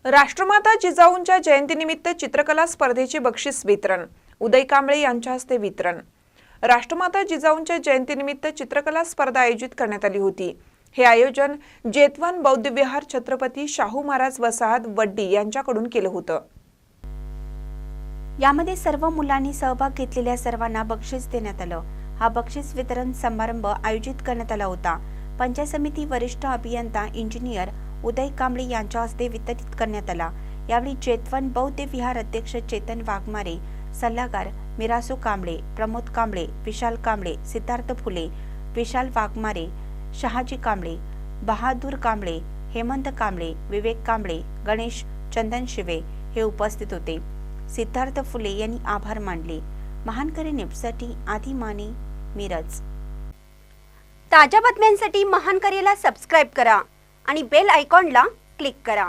राष्ट्रमाता जिजाऊंच्या जयंतीनिमित्त चित्रकला स्पर्धेचे बक्षीस वितरण उदय कांबळे यांच्या हस्ते वितरण। राष्ट्रमाता जिजाऊंच्या जयंतीनिमित्त चित्रकला स्पर्धा आयोजित करण्यात आली होती। हे आयोजन जेतवन बौद्ध विहार छत्रपती शाहू महाराज वसाहत वड्डी यांच्याकडून केलं होतं। यामध्ये सर्व मुलांनी सहभाग घेतलेल्या सर्वांना बक्षीस देण्यात आलं। हा बक्षीस वितरण समारंभ आयोजित करण्यात आला होता। पंचायत समिती वरिष्ठ अभियंता इंजिनियर उदय कांबळे यांच्या हस्ते वितरित करण्यात आला। यावेळी जेतवन बौद्ध विहार अध्यक्ष चेतन वाघमारे, सल्लागार मिरासू कांबळे, प्रमोद कांबळे, विशाल कांबळे, सिद्धार्थ फुले, विशाल वाघमारे, शहाजी कांबळे, बहादूर कांबळे, हेमंत कांबळे, विवेक कांबळे, गणेश चंदन शिवे हे उपस्थित होते। सिद्धार्थ फुले यांनी आभार मानले। महानकरी न्यूजसाठी आदी माने, मिरज। ताज्या बातम्यांसाठी महानकरीला सबस्क्राइब करा आणि बेल आयकॉनला क्लिक करा।